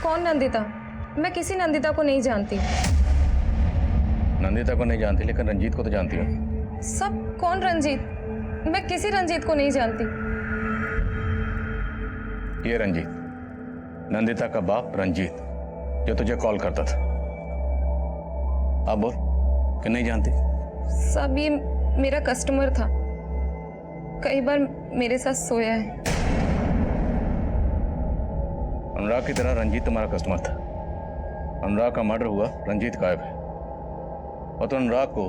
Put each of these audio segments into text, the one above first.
कौन नंदिता? मैं किसी नंदिता को नहीं जानती। नंदिता को नहीं जानती, लेकिन रंजीत को तो जानती हो। सब कौन रंजीत? मैं किसी रंजीत को नहीं जानती। ये रंजीत, नंदिता का बाप रंजीत, जो तुझे कॉल करता था। अब बोल कि नहीं जानती? सब ये मेरा कस्टमर था, कई बार मेरे साथ सोया है। अनुराग की तरह रंजीत तुम्हारा कस्टमर था। अनुराग का मर्डर हुआ, रंजीत गायब है। और तो अनुराग को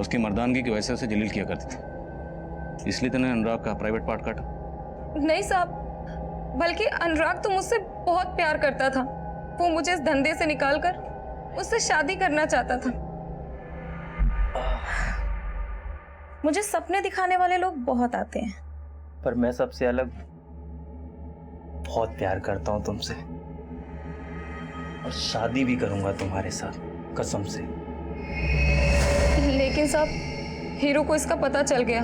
उसकी मर्दानगी की वजह से उसे जलील किया करती थी, इसलिए तूने अनुराग का प्राइवेट पार्ट काटा। नहीं साहब, बल्कि अनुराग तो मुझसे बहुत प्यार करता था। वो मुझे इस धंधे से निकालकर उससे शादी करना चाहता था। मुझे सपने दिखाने वाले लोग बहुत आते हैं, पर मैं सबसे अलग बहुत प्यार करता हूं तुमसे, और शादी भी करूंगा तुम्हारे साथ, कसम से। लेकिन साहब, हीरो को इसका पता चल गया।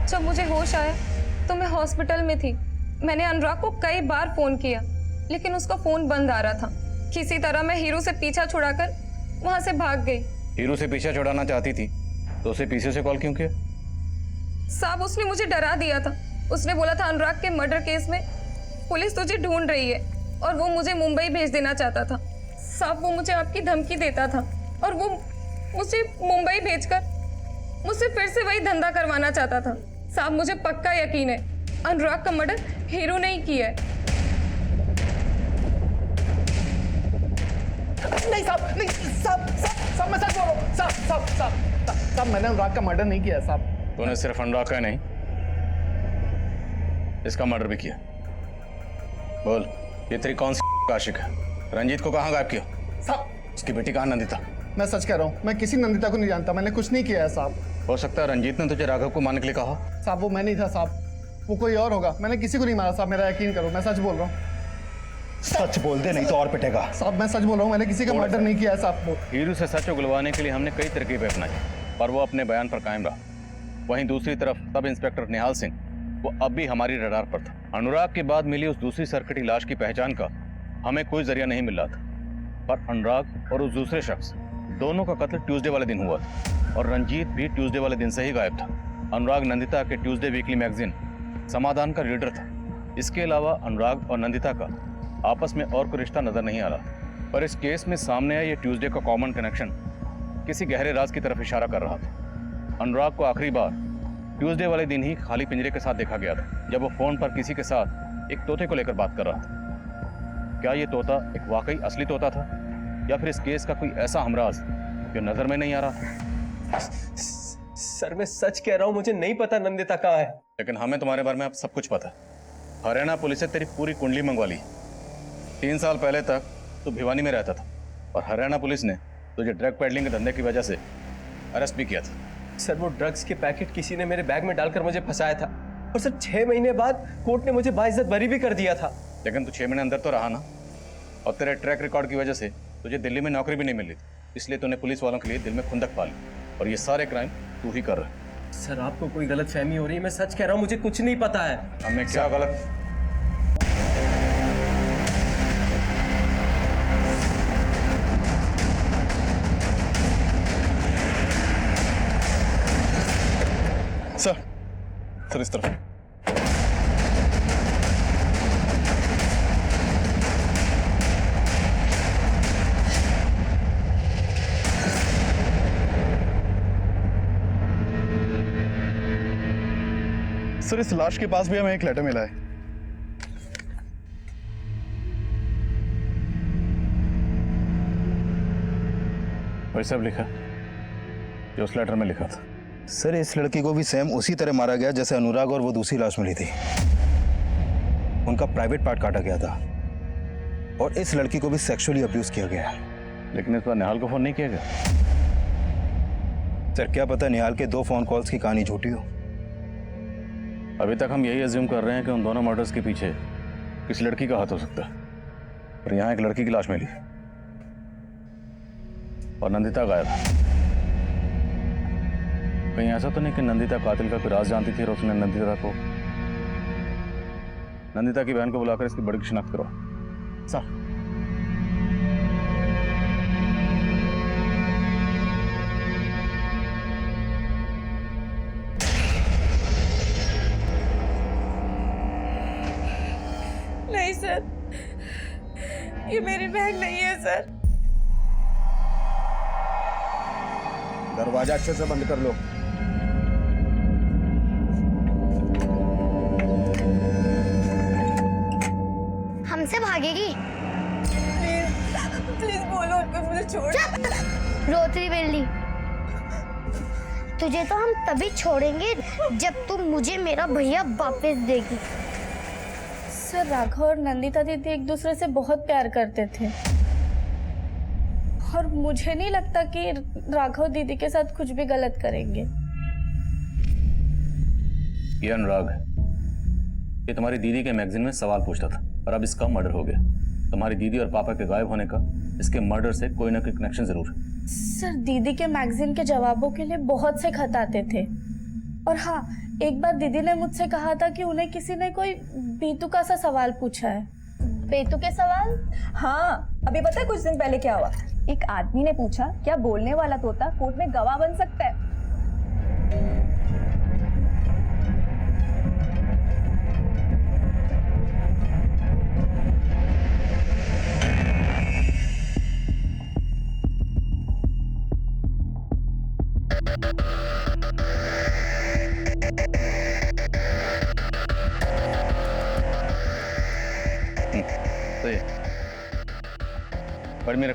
जब मुझे होश आया तो मैं हॉस्पिटल में थी। मैंने अनुराग को कई बार फोन किया, लेकिन उसका फोन बंद आ रहा था। किसी तरह मैं हीरो से पीछा छुड़ाकर वहां से भाग गई। हीरो से पीछा छुड़ाना चाहती थी तो उसे पीछे से कॉल क्यों किया? साहब, उसने मुझे डरा दिया था। उसने बोला था अनुराग के मर्डर केस में पुलिस तुझे ढूंढ रही है और वो मुझे मुंबई भेज देना चाहता था। साहब, वो मुझे आपकी धमकी देता था और वो मुझे मुंबई भेजकर मुझसे फिर से वही धंधा करवाना चाहता था। साहब, मुझे पक्का यकीन है अनुराग का मर्डर हीरो ने ही किया है। नहीं साहब, नहीं साहब, साहब मैं सच बोल रहा हूँ। साहब मैंने अनुराग का मर्डर नहीं किया साहब। तूने सिर्फ अनुराग का नहीं, इसका मर्डर भी किया। बोल, ये तेरी कौन सी आशिक है? रंजीत को कहाँ गायब किया? साहब, उसकी बेटी कहाँ नंदिता? मैं सच कह रहा हूँ, मैं किसी नंदिता को नहीं जानता। मैंने कुछ नहीं किया है साहब। हो सकता है रंजीत ने तुझे राघव को मारने के लिए कहा। साहब वो मैं नहीं था साहब, वो कोई और होगा। मैंने किसी को नहीं मारा साहब, मेरा यकीन करो, मैं सच बोल रहा हूँ। सच बोल दे, नहीं तो और पिटेगा। साहब मैं सच बोल रहा हूँ, मैंने किसी का मर्डर नहीं किया है साहब। हीरो से सच उगलवाने के लिए हमने कई तरकीबें अपनाई, पर वो अपने बयान पर कायम रहा। वहीं दूसरी तरफ सब इंस्पेक्टर निहाल सिंह, वो अब भी हमारी रडार पर था। अनुराग के बाद मिली उस दूसरी सरकटी लाश की पहचान का हमें कोई जरिया नहीं मिल रहा था, पर अनुराग और उस दूसरे शख्स दोनों का कत्ल ट्यूसडे वाले दिन हुआ था, और रंजीत भी ट्यूसडे वाले दिन से ही गायब था। अनुराग नंदिता के ट्यूसडे वीकली मैगजीन समाधान का रीडर था। इसके अलावा अनुराग और नंदिता का आपस में और कोई रिश्ता नजर नहीं आ रहा, पर इस केस में सामने आया ये ट्यूसडे का कॉमन कनेक्शन किसी गहरे राज की तरफ इशारा कर रहा था। अनुराग को आखिरी बार ट्यूसडे वाले दिन ही खाली पिंजरे के साथ देखा गया था, जब वो फोन पर किसी के साथ एक तोते को लेकर बात कर रहा था। क्या ये तोता एक वाकई असली तोता था, या फिर इस केस का कोई ऐसा हमराज जो नजर में नहीं आ रहा था? सर मैं सच कह रहा हूं, मुझे नहीं पता नंदिता कहाँ है। लेकिन हमें तुम्हारे बारे में अब सब कुछ पता है। हरियाणा पुलिस से तेरी पूरी कुंडली मंगवा ली। 3 साल पहले तक तू भिवानी में रहता था, और हरियाणा पुलिस ने तुझे ड्रग पेडलिंग के धंधे की वजह से अरेस्ट भी किया था। सर वो ड्रग्स के पैकेट किसी ने मेरे बैग में डालकर मुझे फंसाया था, और सर 6 महीने बाद कोर्ट ने मुझे बाइज्जत बरी भी कर दिया था। लेकिन तू 6 महीने अंदर तो रहा ना, और तेरे ट्रैक रिकॉर्ड की वजह से तुझे दिल्ली में नौकरी भी नहीं मिली, इसलिए तूने पुलिस वालों के लिए दिल में खुंदक पाली, और ये सारे क्राइम तू ही कर रहा है। सर आपको कोई गलत फहमी हो रही है, मैं सच कह रहा हूँ, मुझे कुछ नहीं पता है। हमने क्या गलत? सर इस तरफ। सर इस लाश के पास भी हमें एक लेटर मिला है। वही सब लिखा जो उस लेटर में लिखा था। सर इस लड़की को भी सेम उसी तरह मारा गया जैसे अनुराग और वो दूसरी लाश मिली थी। उनका प्राइवेट पार्ट काटा गया था, और इस लड़की को भी सेक्सुअली अब्यूज किया गया है। लेकिन इस बार निहाल को फोन नहीं किया गया। सर क्या पता निहाल के 2 फोन कॉल्स की कहानी झूठी हो। अभी तक हम यही अज्यूम कर रहे हैं कि उन दोनों मर्डर्स के पीछे किस लड़की का हाथ हो सकता है, पर यहाँ एक लड़की की लाश मिली और नंदिता गायब। कहीं ऐसा तो नहीं कि नंदिता कातिल का कोई राज जानती थी और उसने नंदिता की बहन को बुलाकर इसकी बड़ी की शिनाख्त करो। सर नहीं सर, ये मेरी बहन नहीं है सर। दरवाजा अच्छे से बंद कर लो। हमसे भागेगी? प्लीज बोलो उनको, मुझे छोड़। रोतरी बेली, तुझे तो हम तभी छोड़ेंगे जब तुम मुझे मेरा भैया वापस देगी। सर, राघव और नंदिता दीदी एक दूसरे से बहुत प्यार करते थे और मुझे नहीं लगता कि राघव दीदी के साथ कुछ भी गलत करेंगे। ये अनुराग, ये तुम्हारी दीदी के मैगजीन में सवाल पूछता था और अब इसका मर्डर हो गया। तुम्हारी दीदी और पापा के गायब होने का इसके मर्डर से कोई ना कोई कनेक्शन जरूर है। सर, दीदी के मैगजीन के जवाबों के लिए बहुत से खत आते थे और हाँ, एक बार दीदी ने मुझसे कहा था कि उन्हें किसी ने कोई बेतुका सा सवाल पूछा है। बेतुके सवाल? हाँ, अभी पता है कुछ दिन पहले क्या हुआ? एक आदमी ने पूछा, क्या बोलने वाला तोता कोर्ट में गवाह बन सकता है?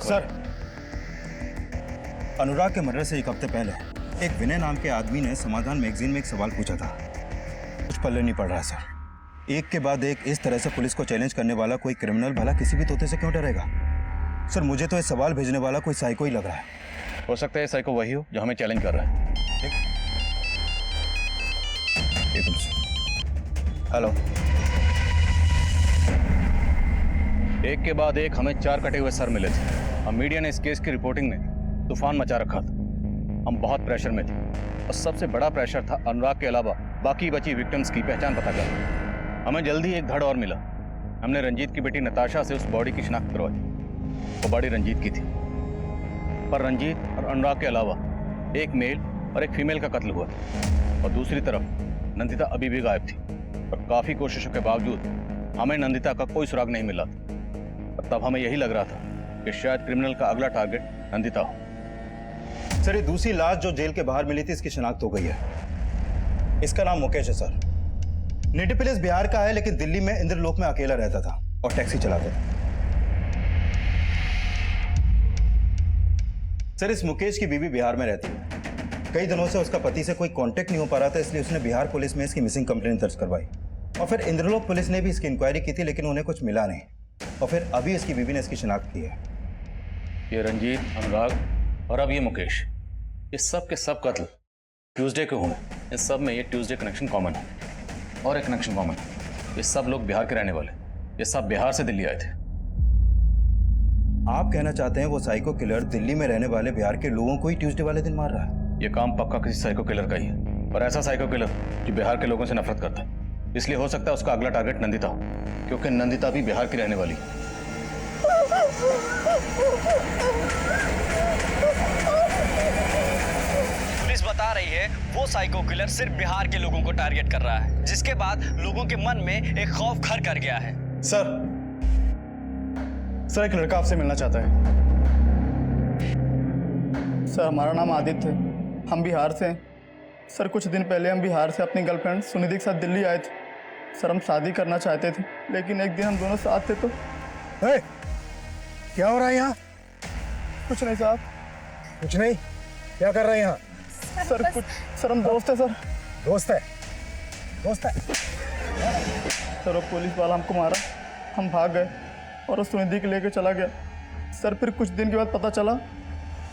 सर, अनुराग के मर्डर से एक हफ्ते पहले एक विनय नाम के आदमी ने समाधान मैगजीन में एक सवाल पूछा था। कुछ पल्ले नहीं पड़ रहा है सर। एक के बाद एक इस तरह से पुलिस को चैलेंज करने वाला कोई क्रिमिनल भला किसी भी तोते से क्यों डरेगा? सर, मुझे तो ये सवाल भेजने वाला कोई साइको ही लग रहा है। हो सकता है साइको वही हो जो हमें चैलेंज कर रहा है। हेलो। एक के बाद एक हमें 4 कटे हुए सर मिले थे। अब मीडिया ने इस केस की रिपोर्टिंग में तूफान मचा रखा था। हम बहुत प्रेशर में थे और सबसे बड़ा प्रेशर था अनुराग के अलावा बाकी बची विक्टिम्स की पहचान पता करना। हमें जल्दी एक धड़ और मिला। हमने रंजीत की बेटी नताशा से उस बॉडी की शिनाख्त करवाई। वो बॉडी रंजीत की थी, पर रंजीत और अनुराग के अलावा एक मेल और एक फीमेल का कत्ल हुआ था और दूसरी तरफ नंदिता अभी भी गायब थी और काफी कोशिशों के बावजूद हमें नंदिता का कोई सुराग नहीं मिला था। और तब हमें यही लग रहा था कि शायद क्रिमिनल का अगला टारगेट नंदिता हो। सर, ये दूसरी लाश जो जेल के बाहर मिली थी, इसकी शिनाख्त हो गई है। इसका नाम मुकेश है सर। नेटिव प्लेस बिहार का है, लेकिन दिल्ली में इंद्रलोक में अकेला रहता था और टैक्सी चलाता था। सर, इस मुकेश की बीवी बिहार में रहती है। कई दिनों से उसका पति से कोई कांटेक्ट नहीं हो पा रहा था, इसलिए उसने बिहार पुलिस में इसकी मिसिंग कंप्लेंट दर्ज करवाई और फिर इंद्रलोक पुलिस ने भी इसकी इंक्वायरी की थी, लेकिन उन्हें कुछ मिला नहीं और फिर अभी इसकी बीवी ने इसकी शिनाख्त की है। ये रंजीत, अनुराग और अब ये मुकेश, ये सब के सब कत्ल ट्यूसडे के हुए। इस सब में ये ट्यूसडे कनेक्शन कॉमन है और एक कनेक्शन कॉमन है, ये सब लोग बिहार के रहने वाले। ये सब बिहार से दिल्ली आए थे। आप कहना चाहते हैं वो साइको किलर दिल्ली में रहने वाले बिहार के लोगों को ही ट्यूसडे वाले दिन मार रहा है? ये काम पक्का किसी साइको किलर का ही है, और ऐसा साइको किलर जो बिहार के लोगों से नफरत करता है। इसलिए हो सकता है उसका अगला टारगेट नंदिता हो, क्योंकि नंदिता भी बिहार की रहने वाली है। पुलिस बता रही है वो साइको किलर सिर्फ बिहार के लोगों को टारगेट कर रहा है, जिसके बाद लोगों के मन में एक खौफ घर कर गया है। सर, एक लड़का आपसे मिलना चाहता है। सर, हमारा नाम आदित्य है, हम बिहार से हैं। सर, कुछ दिन पहले हम बिहार से अपनी गर्लफ्रेंड सुनिधि के साथ दिल्ली आए थे। सर, हम शादी करना चाहते थे, लेकिन एक दिन हम दोनों साथ थे तो क्या हो रहा है यहाँ? कुछ नहीं साहब। कुछ नहीं? क्या कर रहे हैं यहाँ? सर हम दोस्त हैं सर। दोस्त है? सर, वो पुलिस वाला हमको मारा, हम भाग गए और उस सुनिधि के लेके चला गया। सर, फिर कुछ दिन के बाद पता चला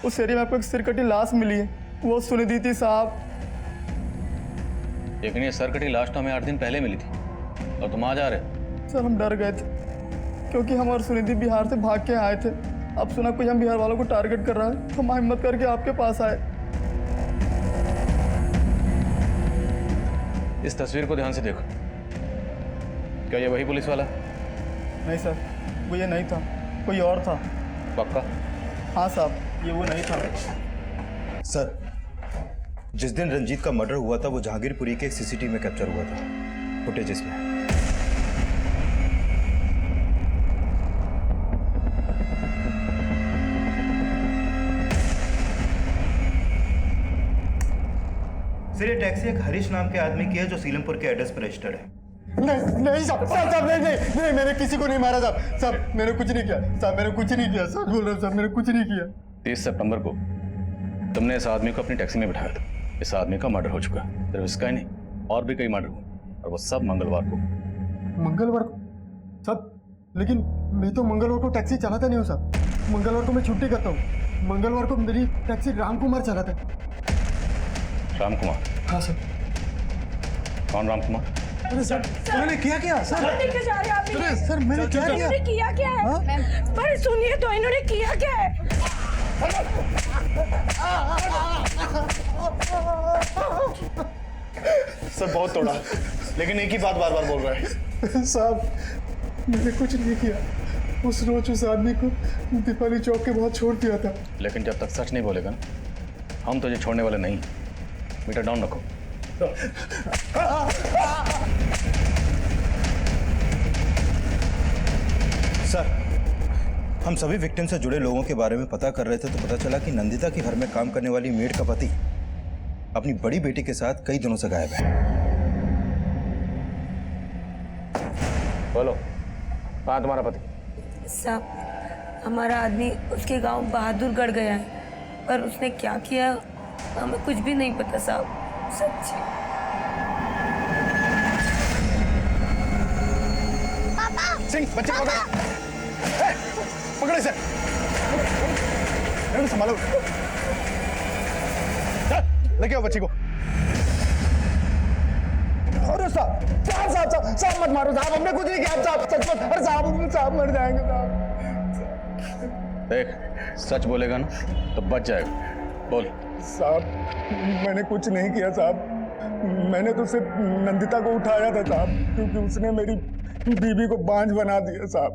उस एरिया में आपको एक सिरकटी लाश मिली है, वो सुनिधि थी साहब। लेकिन ये सरकटी लाश तो हमें 8 दिन पहले मिली थी और तुम आ जा रहे। सर, हम डर गए थे क्योंकि हम और सुनिधि बिहार से भाग के आए थे। अब सुना कोई हम बिहार वालों को टारगेट कर रहा है, तो हम हिम्मत करके आपके पास आए। इस तस्वीर को ध्यान से देखो। क्या ये वही पुलिस वाला है? नहीं सर, वो ये नहीं था, कोई और था। पक्का? हाँ साहब, ये वो नहीं था। सर, जिस दिन रंजीत का मर्डर हुआ था वो जहांगीरपुरी के एक सीसीटीवी में कैप्चर हुआ था। फुटेज इसमें है। सर, ये टैक्सी एक हरीश नाम के आदमी की है जो सीलमपुर के एड्रेस पर रजिस्टर्ड है। नहीं साहब, नहीं, मैंने किसी को नहीं मारा साहब, मैंने कुछ नहीं किया साहब, मैंने कुछ नहीं किया, सच बोल रहा हूँ साहब, मैंने कुछ नहीं किया। 30 सितंबर को तुमने इस आदमी को अपनी टैक्सी में बिठाया था। इस आदमी का मर्डर हो चुका है। सिर्फ इसका ही नहीं, और भी कई मर्डर हुए, और वो सब मंगलवार को। मंगलवार को साहब? लेकिन मैं तो मंगलवार को टैक्सी चलाता नहीं हूँ साहब। मंगलवार को मैं छुट्टी करता हूँ। मंगलवार को मेरी टैक्सी राम कुमार चलाता है। राम कुमार? हाँ सर। कौन राम कुमार? अरे सर, मैंने किया क्या सर? लेके जा रहे हैं आप? अरे सर, मैंने क्या किया? इन्होंने किया क्या है? पर सुनिए तो, इन्होंने किया क्या है? सर बहुत तोड़ा, लेकिन एक ही बात बार बार बोल रहा है। साहब, मैंने कुछ नहीं किया। उस रोज उस आदमी को दीपाली चौक के बाद छोड़ दिया था। लेकिन जब तक सच नहीं बोलेगा ना, हम तुझे छोड़ने वाले नहीं। मीटर डाउन रखो। सर, हम सभी विक्टिम से जुड़े लोगों के बारे में पता कर रहे थे तो पता चला कि नंदिता के घर में काम करने वाली मेड का पति अपनी बड़ी बेटी के साथ कई दिनों से गायब है। बोलो, कहाँ तुम्हारा पति? साहब, हमारा आदमी उसके गांव बहादुरगढ़ गया है, पर उसने क्या किया हमें कुछ भी नहीं पता साहब, सच्ची। सिंह, बच्चे को पकड़ो इसे। संभालो, लेके आओ बच्ची को। अरे साहब मत मारो साहब, हमने कुछ नहीं किया साहब, सच मत। अरे साहब मर जाएंगे साहब। देख, सच बोलेगा ना तो बच जाएगा। बोल। साहब, मैंने कुछ नहीं किया साहब। मैंने तो सिर्फ नंदिता को उठाया था साहब, क्योंकि उसने मेरी बीबी को बांझ बना दिया साहब।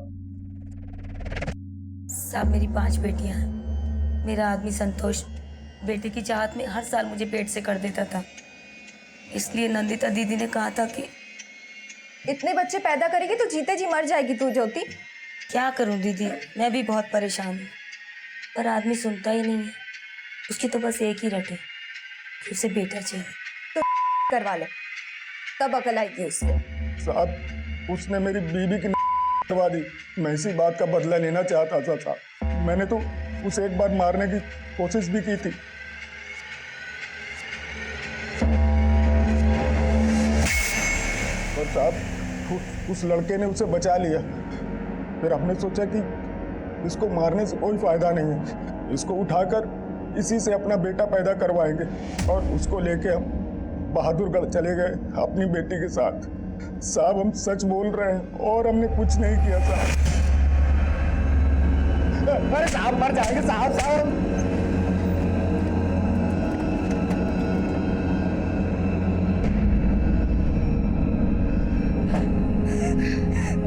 साहब, मेरी 5 बेटियां हैं। मेरा आदमी संतोष बेटे की चाहत में हर साल मुझे पेट से कर देता था, इसलिए नंदिता दीदी ने कहा था कि इतने बच्चे पैदा करेगी तो जीते जी मर जाएगी तू ज्योति। क्या करूं दीदी, मैं भी बहुत परेशान हूँ, पर आदमी सुनता ही नहीं है। उसकी तो बस एक ही रटे, उसे बेटा चाहिए। तो करवा ले, तब अकल आएगी उसको। साहब, उसने मेरी बीबी की करवा दी। मैं इसी बात का बदला लेना चाहता था साहब। मैंने तो उसे एक बार मारने की कोशिश भी की थी। और साहब, उस लड़के ने उसे बचा लिया। फिर हमने सोचा कि इसको मारने से कोई फायदा नहीं है, इसको उठाकर इसी से अपना बेटा पैदा करवाएंगे, और उसको लेके हम बहादुरगढ़ चले गए अपनी बेटी के साथ। साहब, हम सच बोल रहे हैं और हमने कुछ नहीं किया साहब। अरे साहब, मर जाएंगे साहब।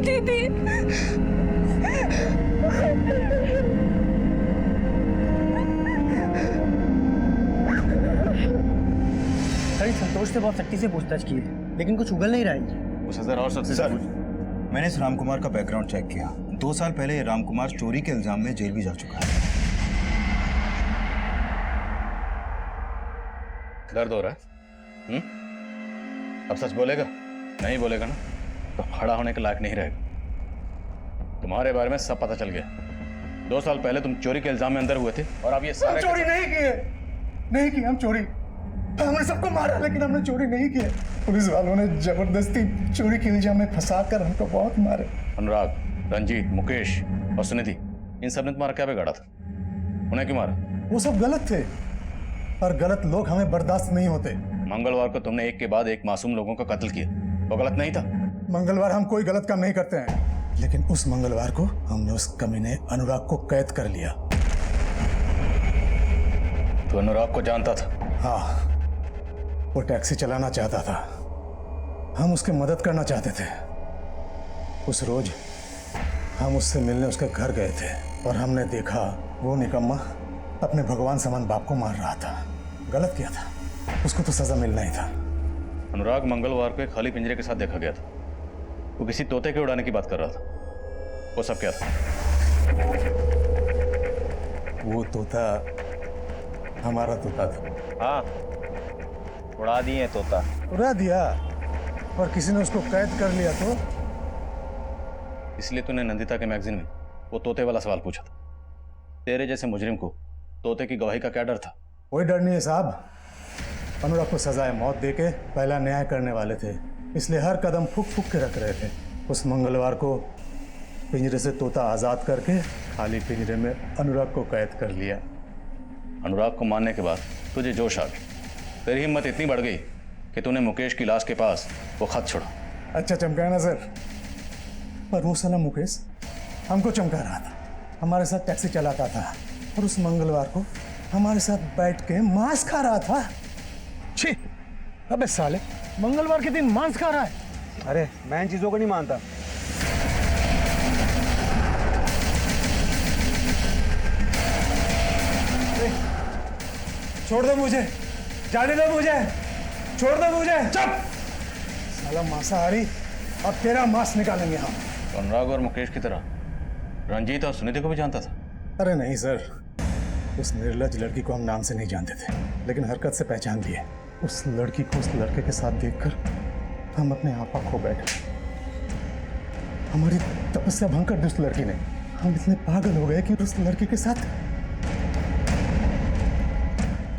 दीदी, संतोष से बहुत सख्ती से पूछताछ की है, लेकिन कुछ उगल नहीं रहा है। उसे जरा और सबसे सर, मैंने इस राम कुमार का बैकग्राउंड चेक किया। 2 साल पहले ये राम कुमार चोरी के इल्जाम में जेल भी जा चुका है। दर्द हो रहा है? अब सच बोलेगा? नहीं बोलेगा ना तो खड़ा होने के लायक नहीं रहेगा। तुम्हारे बारे में सब पता चल गया। 2 साल पहले तुम चोरी के इल्जाम में अंदर हुए थे, और अब ये सारे चोरी नहीं की हम चोरी। हमने सबको मारा, लेकिन हमने चोरी नहीं की। पुलिस वालों ने जबरदस्ती चोरी के इल्जाम में फंसाकर हमको बहुत मारे। अनुराग, रंजीत, मुकेश और सुनिधि, इन सब ने तुम्हारा क्या बिगाड़ा था? उन्हें क्यों मारा? वो सब गलत थे, और गलत लोग हमें बर्दाश्त नहीं होते। मंगलवार को तुमने एक के बाद एक मासूम लोगों का कत्ल किया, वो गलत नहीं था? मंगलवार हम कोई गलत काम नहीं करते हैं, लेकिन उस मंगलवार को हमने उस कमीने अनुराग को कैद कर लिया। तो अनुराग को जानता था? हाँ, वो टैक्सी चलाना चाहता था, हम उसकी मदद करना चाहते थे। उस रोज हम उससे मिलने उसके घर गए थे और हमने देखा वो निकम्मा अपने भगवान समान बाप को मार रहा था। गलत किया था, उसको तो सजा मिलना ही था। अनुराग मंगलवार को एक खाली पिंजरे के साथ देखा गया था। वो किसी तोते के उड़ाने की बात कर रहा था। वो सब क्या था? वो तोता हमारा तोता था। हाँ, उड़ा दिए तोता। उड़ा दिया और किसी ने उसको कैद कर लिया तो? इसलिए तूने नंदिता के मैगजीन में वो तोते वाला सवाल पूछा था। तेरे जैसे मुजरिम को तोते की गवाही का क्या डर था? कोई डर नहीं है साहब। अनुराग को सजाए मौत देके पहला न्याय करने वाले थे, इसलिए हर कदम फूक फूक के रख रहे थे। उस मंगलवार को पिंजरे से तोता आजाद करके खाली पिंजरे में अनुराग को कैद कर लिया। अनुराग को मारने के बाद तुझे जोश आ गया। तेरी हिम्मत इतनी बढ़ गई कि तूने मुकेश की लाश के पास वो खत छोड़ा। अच्छा चमका ना सर, पर वो साला मुकेश हमको चमका रहा था, हमारे साथ टैक्सी चलाता था और उस मंगलवार को हमारे साथ बैठ के मांस खा रहा था। छी, अबे साले, मंगलवार के दिन मांस खा रहा है? अरे मैं इन चीजों को नहीं मानता। छोड़ दो मुझे, जाने दो मुझे, छोड़ दो मुझे। चुप साला मांसाहारी, अब तेरा मांस निकालेंगे हम। तो अनुराग और मुकेश की तरह रंजीत और सुनीति को भी जानता था? अरे नहीं सर, उस निर्लज लड़की को हम नाम से नहीं जानते थे, लेकिन हरकत से पहचान लिए। उस लड़की को उस लड़के के साथ देखकर हम अपने आपा खो बैठे। हमारी तपस्या भंग कर दी उस लड़की ने। हम इतने पागल हो गए कि उस लड़की के साथ,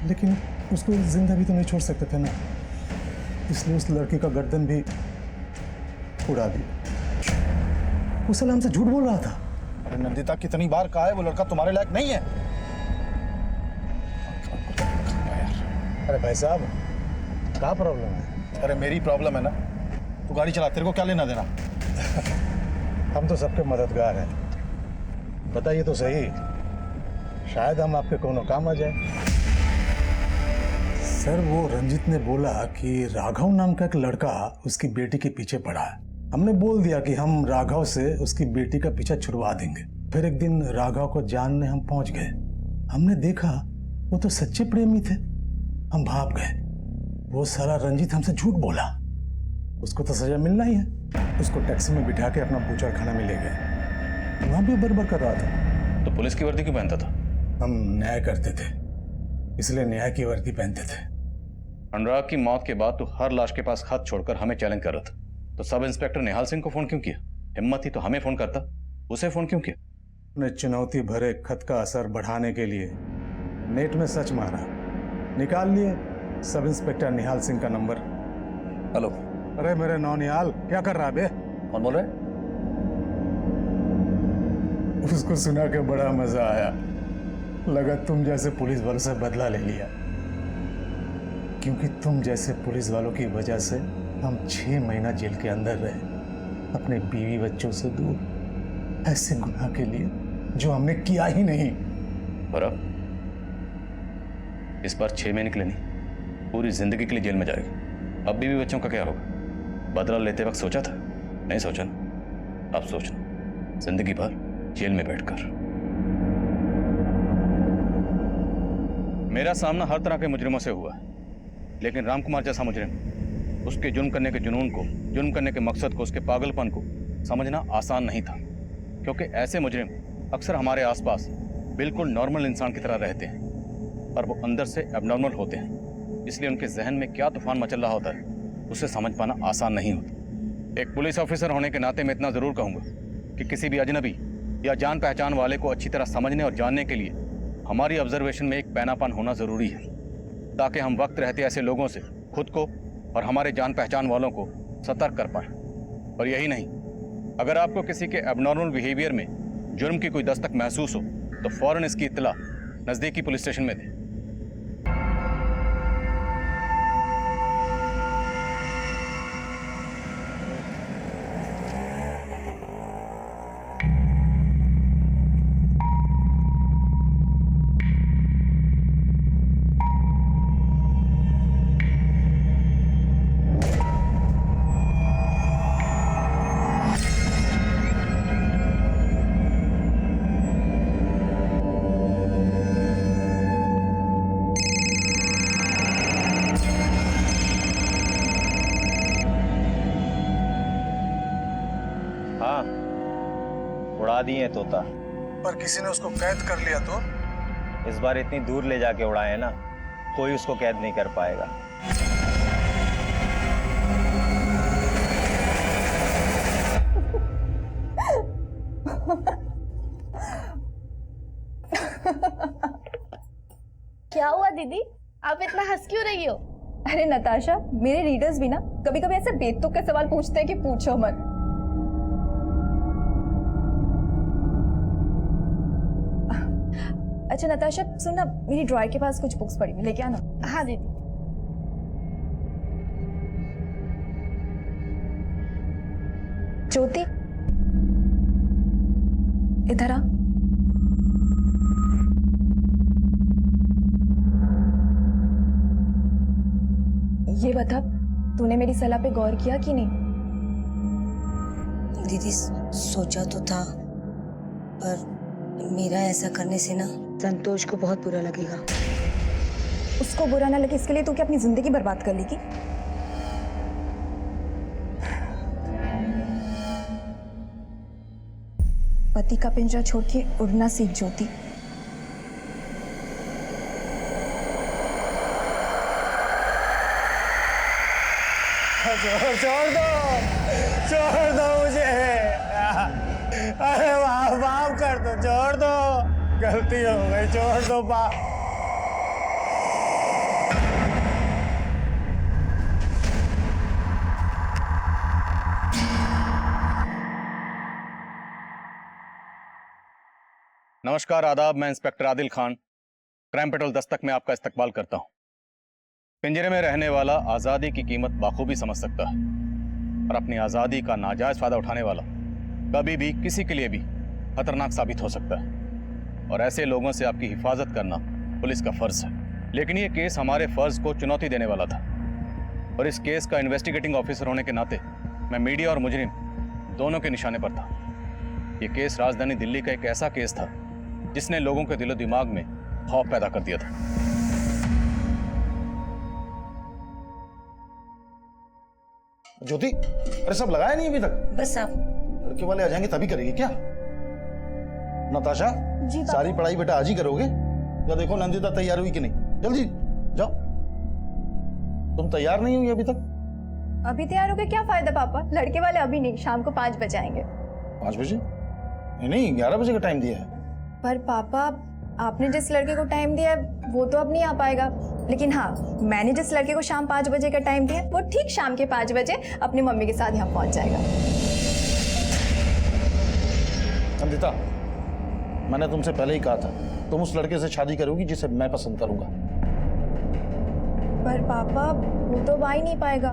लेकिन उसको जिंदा भी तो नहीं छोड़ सकते थे ना, इसलिए उस लड़की का गर्दन भी उड़ा दिया। वो साला हमसे झूठ बोल रहा था। अरे नंदिता, कितनी बार कहा है वो लड़का तुम्हारे लायक नहीं है। अरे भाई साहब, क्या प्रॉब्लम है? अरे मेरी प्रॉब्लम है ना, तू गाड़ी चला, तेरे को क्या लेना देना। हम तो सबके मददगार हैं, बताइए तो सही, शायद हम आपके कोनो काम आ जाए। सर, वो रंजित ने बोला कि राघव नाम का एक लड़का उसकी बेटी के पीछे पड़ा है। हमने बोल दिया कि हम राघव से उसकी बेटी का पीछा छुड़वा देंगे। फिर एक दिन राघव को जानने हम पहुंच गए। हमने देखा वो तो सच्चे प्रेमी थे। हम भाग गए। वो सारा रंजित हमसे झूठ बोला। उसको तो सजा मिलना ही है। उसको टैक्सी में बिठा के अपना बूचड़ खाना में ले गए। वहां भी बर्बर कर रहा था। तो पुलिस की वर्दी क्यों पहनता था? हम न्याय करते थे, इसलिए न्याय की वर्दी पहनते थे। अनुराग की मौत के बाद तो हर लाश के पास खत छोड़कर हमें चैलेंज कर रहा था, तो सब इंस्पेक्टर निहाल सिंह को फोन क्यों किया? हिम्मत ही तो हमें फोन करता, उसे फोन क्यों किया? ने चुनौती भरे खत का असर बढ़ाने के लिए नेट में सर्च मारा, निकाल लिए सब इंस्पेक्टर निहाल सिंह का नंबर। हेलो। अरे मेरे नौ निहाल, क्या कर रहा है बे? कौन बोल रहे? उसको सुना के बड़ा मजा आया। लगा तुम जैसे पुलिस वालों से बदला ले लिया, क्योंकि तुम जैसे पुलिस वालों की वजह से हम 6 महीना जेल के अंदर रहे, अपने बीवी बच्चों से दूर, ऐसे गुनाह के लिए जो हमने किया ही नहीं। और अब इस बार 6 महीने के लिए नहीं, पूरी जिंदगी के लिए जेल में जाएगी। अब बीवी बच्चों का क्या होगा? बदला लेते वक्त सोचा था? नहीं सोचा ना? अब सोचना, जिंदगी भर जेल में बैठकर। मेरा सामना हर तरह के मुजरिमों से हुआ है, लेकिन रामकुमार जैसा मुजरिम, उसके जुर्म करने के जुनून को, जुर्म करने के मकसद को, उसके पागलपन को समझना आसान नहीं था, क्योंकि ऐसे मुजरिम अक्सर हमारे आसपास बिल्कुल नॉर्मल इंसान की तरह रहते हैं, पर वो अंदर से एबनॉर्मल होते हैं। इसलिए उनके जहन में क्या तूफान मचल रहा होता है, उसे समझ पाना आसान नहीं होता। एक पुलिस ऑफिसर होने के नाते मैं इतना जरूर कहूँगा कि किसी भी अजनबी या जान पहचान वाले को अच्छी तरह समझने और जानने के लिए हमारी ऑब्जर्वेशन में एक पैनापन होना जरूरी है, ताकि हम वक्त रहते ऐसे लोगों से खुद को और हमारे जान पहचान वालों को सतर्क कर पाएं। और यही नहीं, अगर आपको किसी के एबनॉर्मल बिहेवियर में जुर्म की कोई दस्तक महसूस हो तो फौरन इसकी इत्तला नज़दीकी पुलिस स्टेशन में दें। उड़ा दिए तोता। पर किसी ने उसको कैद कर लिया तो? इस बार इतनी दूर ले जाके उड़ाए ना, कोई उसको कैद नहीं कर पाएगा। क्या हुआ दीदी, आप इतना हंस क्यों रही हो? अरे नताशा, मेरे रीडर्स भी ना कभी कभी ऐसे बेतुक के सवाल पूछते हैं कि पूछो मत। अच्छा नताशा सुन ना, मेरी ड्रॉयर के पास कुछ बुक्स पड़ी हुई, लेके आना। हाँ दीदी। ज्योति इधर आ। ये बता, तूने मेरी सलाह पे गौर किया कि नहीं? दीदी सोचा तो था, पर मेरा ऐसा करने से ना संतोष को बहुत बुरा लगेगा। उसको बुरा ना लगे इसके लिए तू क्या अपनी जिंदगी बर्बाद कर लेगी? पति का पिंजरा छोड़ के उड़ना सीख ज्योति। छोड़ दो मुझे। अरे माफ कर दो, छोड़ दो, गलती हो गई, छोड़ दो बाप। नमस्कार, आदाब। मैं inspector Adil Khan, crime petrol Dastak में आपका इस्तकबाल करता हूं। पिंजरे में रहने वाला आज़ादी की कीमत बाखूबी समझ सकता है और अपनी आज़ादी का नाजायज फायदा उठाने वाला कभी भी किसी के लिए भी खतरनाक साबित हो सकता है और ऐसे लोगों से आपकी हिफाजत करना पुलिस का फर्ज है। लेकिन ये केस हमारे फर्ज को चुनौती देने वाला था और इस केस का इन्वेस्टिगेटिंग ऑफिसर होने के नाते मैं मीडिया और मुजरिम दोनों के निशाने पर था। ये केस राजधानी दिल्ली का एक ऐसा केस था जिसने लोगों के दिलो दिमाग में खौफ पैदा कर दिया था। ज्योति, अरे सब लगाया नहीं अभी तक? बस आप लड़के वाले आ जाएंगे तभी करेगी क्या? नताशा, जी पापा। सारी पढ़ाई बेटा आज ही करोगे या देखो नंदिता तैयार हुई कि नहीं? जल्दी जाओ। तुम तैयार नहीं हुई अभी तक? अभी तैयार हो गए क्या फायदा पापा, लड़के वाले अभी नहीं, शाम को 5 बजे आएंगे। 5 बजे? नहीं 11 बजे का टाइम दिया है। पर पापा आपने जिस लड़के को टाइम दिया है वो तो अब नहीं आ पाएगा, लेकिन हाँ मैंने जिस लड़के को शाम 5 बजे का टाइम दिया वो ठीक शाम के 5 बजे अपनी मम्मी के साथ यहाँ पहुँच जाएगा। नंदिता, मैंने तुमसे पहले ही कहा था तुम उस लड़के से शादी करोगी जिसे मैं पसंद करूंगा। पर पापा वो तो आ ही नहीं पाएगा,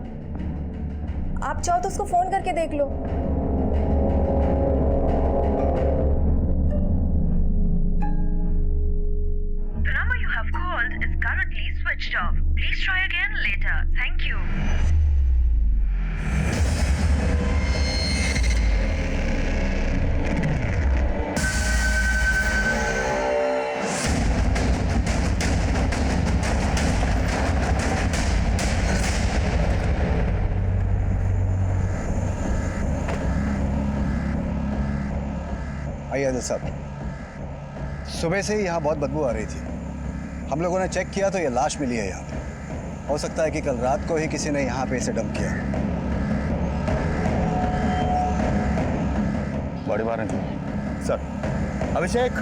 आप चाहो तो उसको फोन करके देख लो। Switched off. Please try again later. Thank you. आइए आदिल साहब, सुबह से ही यहाँ बहुत बदबू आ रही थी। हम लोगों ने चेक किया तो ये लाश मिली है यहाँ पे। हो सकता है कि कल रात को ही किसी ने यहाँ पे इसे डंप किया। बड़ी बार सर। अभिषेक,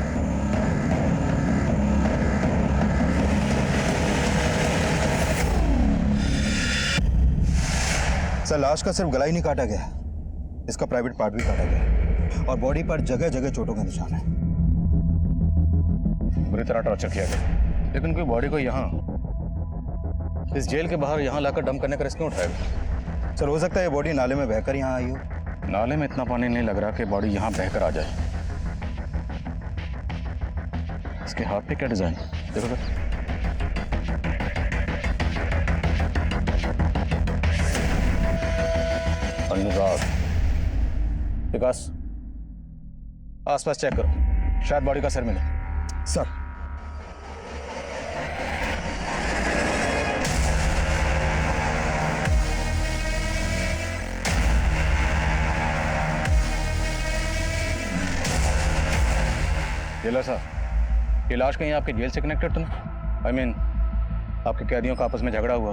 सर, लाश का सिर्फ गला ही नहीं काटा गया, इसका प्राइवेट पार्ट भी काटा गया और बॉडी पर जगह जगह चोटों के निशान है। बुरी तरह टॉर्चर किया गया, लेकिन कोई बॉडी को यहाँ इस जेल के बाहर यहाँ लाकर डंप करने का रिस्क क्यों उठाएगा? सर, हो सकता है ये बॉडी नाले में बहकर यहाँ आई हो। नाले में इतना पानी नहीं लग रहा कि बॉडी यहाँ बहकर आ जाए। इसके हाथ पे क्या डिजाइन देखो तो। अनुराग, विकास आसपास चेक करो, शायद बॉडी का सिर मिले। सर। जेलर साहब, ये लाश कहीं आपके जेल से कनेक्टेड तो नहीं? आई मीन आपके कैदियों का आपस में झगड़ा हुआ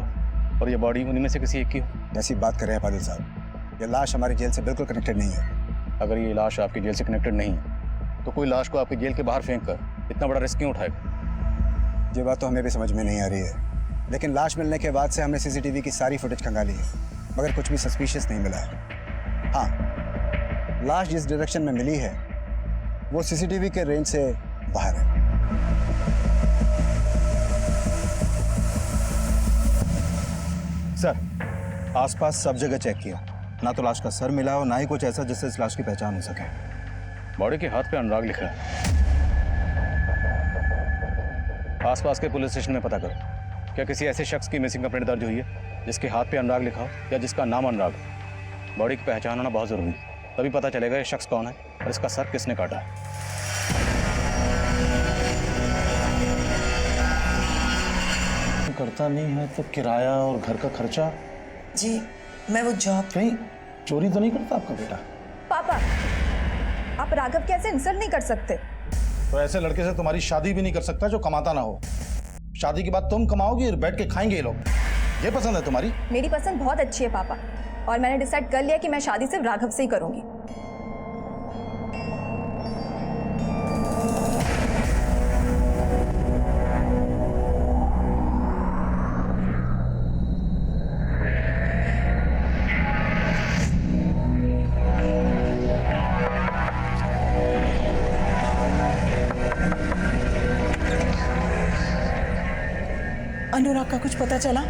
और ये बॉडी उन्हीं में से किसी एक की हो? ऐसी बात कर रहे हैं पादिल साहब, ये लाश हमारी जेल से बिल्कुल कनेक्टेड नहीं है। अगर ये लाश आपकी जेल से कनेक्टेड नहीं है तो कोई लाश को आपकी जेल के बाहर फेंक कर इतना बड़ा रिस्क क्यों उठाएगा? ये बात तो हमें भी समझ में नहीं आ रही है, लेकिन लाश मिलने के बाद से हमने सीसीटीवी की सारी फुटेज खंगाली है, मगर कुछ भी सस्पिशियस नहीं मिला है। हाँ, लाश जिस डायरेक्शन में मिली है वो सीसीटीवी के रेंज से बाहर है। सर, आसपास सब जगह चेक किया, ना तो लाश का सर मिला और ना ही कुछ ऐसा जिससे इस लाश की पहचान हो सके। बॉडी के हाथ पे अनुराग लिखा है। आसपास के पुलिस स्टेशन में पता करो, क्या किसी ऐसे शख्स की मिसिंग कंप्लेंट दर्ज हुई है जिसके हाथ पे अनुराग लिखा हो या जिसका नाम अनुराग हो? बॉडी की पहचान होना बहुत जरूरी है, तभी पता चलेगा ये शख्स कौन है और इसका सर किसने काटा है। करता नहीं है तो किराया और घर का खर्चा? जी मैं वो जॉब कहीं चोरी तो नहीं करता आपका बेटा? पापा, आप राघव के ऐसे इंसल्ट नहीं कर सकते। तो ऐसे लड़के से तुम्हारी शादी भी नहीं कर सकता जो कमाता ना हो। शादी के बाद तुम कमाओगी और बैठ के खाएंगे ये लोग। ये पसंद है तुम्हारी? मेरी पसंद बहुत अच्छी है पापा, और मैंने डिसाइड कर लिया कि मैं शादी सिर्फ राघव से ही करूंगी। अनुराग का कुछ पता चला?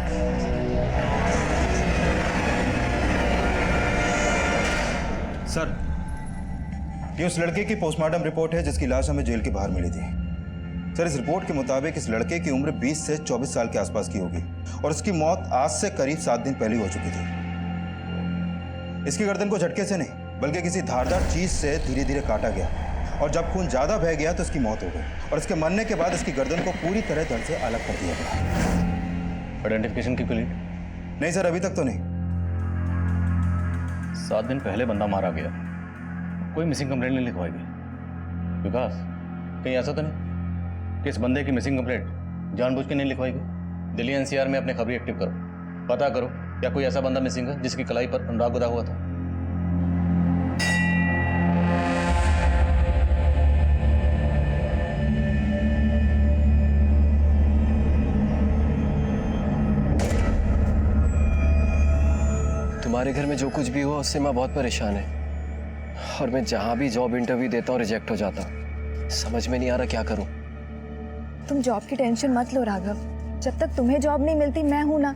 सर, ये उस लड़के की पोस्टमार्टम रिपोर्ट है जिसकी लाश हमें जेल के बाहर मिली थी। सर, इस रिपोर्ट के मुताबिक इस लड़के की उम्र 20 से 24 साल के आसपास की होगी और उसकी मौत आज से करीब 7 दिन पहले हो चुकी थी। इसकी गर्दन को झटके से नहीं बल्कि किसी धारदार चीज से धीरे धीरे काटा गया और जब खून ज्यादा बह गया तो इसकी मौत हो गई और इसके मरने के बाद इसकी गर्दन को पूरी तरह धड़ से अलग कर दिया गया। आइडेंटिफिकेशन की क्लियर? नहीं सर, अभी तक तो नहीं। 7 दिन पहले बंदा मारा गया, कोई मिसिंग कंप्लेंट नहीं लिखवाई गई। विकास, कहीं ऐसा तो नहीं कि इस बंदे की मिसिंग कंप्लेंट जानबूझ के नहीं लिखवाई गई? दिल्ली एनसीआर में अपने खबरी एक्टिव करो, पता करो क्या कोई ऐसा बंदा मिसिंग है जिसकी कलाई पर अनुराग गुदा हुआ था। तुम्हारे घर में जो कुछ भी हुआ उससे मैं बहुत परेशान है और मैं जहां भी जॉब इंटरव्यू देता हूँ रिजेक्ट हो जाता हूँ। समझ में नहीं आ रहा क्या करूं। तुम जॉब की टेंशन मत लो राघव, जब तक तुम्हें जॉब नहीं मिलती मैं हूं ना,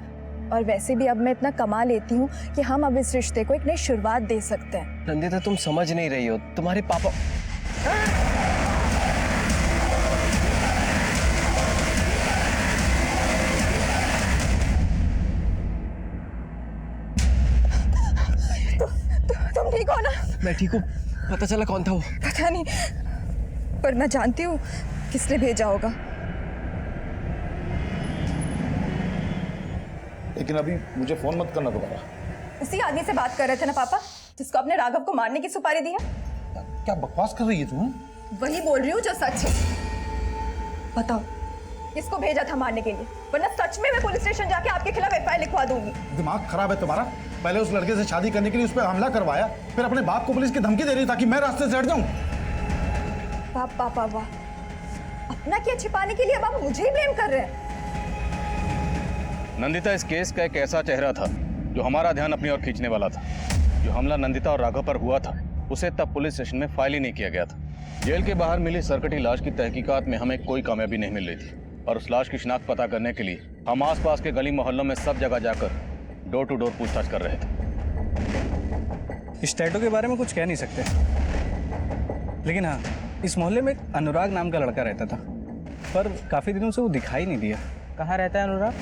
और वैसे भी अब मैं इतना कमा लेती हूँ कि हम अब इस रिश्ते को एक नई शुरुआत दे सकते हैं। नंदिता, तुम समझ नहीं रही हो, तुम्हारे पापा तुम ठीक हो ना? मैं ठीक हूँ। पता चला कौन था वो? पता नहीं, पर मैं जानती हूँ किसने भेजा होगा। लेकिन अभी मुझे फोन मत करना दोबारा। उसी आदमी से बात कर रहे थे ना पापा, जिसको आपने राघव को मारने की सुपारी दी है? क्या बकवास कर रही है तुम? वही बोल रही हूँ जो सच है। बताओ किसको भेजा था मारने के लिए, वरना सच में मैं पुलिस स्टेशन जाके आपके खिलाफ एफआईआर लिखवा दूंगी। दिमाग खराब है तुम्हारा? पहले उस लड़के से शादी करने के लिए उस पर हमला करवाया, फिर अपने बाप को पुलिस की धमकी दे रही ताकि मैं रास्ते से हट जाऊं। पापा वाह, अपना क्या छिपाने के लिए अब आप मुझे ही ब्लेम कर रहे हैं। नंदिता, इस केस का एक ऐसा चेहरा था जो हमारा ध्यान अपनी ओर खींचने वाला था। जो हमला नंदिता और राघव पर हुआ था उसे तब पुलिस स्टेशन में फाइल ही नहीं किया गया था। जेल के बाहर मिली सरकटी लाश की तहकीकात में हमें कोई कामयाबी नहीं मिल रही थी और उस लाश की शिनाख्त पता करने के लिए हम आसपास के गली मोहल्लों में सब जगह जाकर डोर टू डोर पूछताछ कर रहे थे। इस टैटू के बारे में कुछ कह नहीं सकते, लेकिन हाँ, इस मोहल्ले में एक अनुराग नाम का लड़का रहता था, पर काफी दिनों से वो दिखाई नहीं दिया। कहाँ रहता है अनुराग?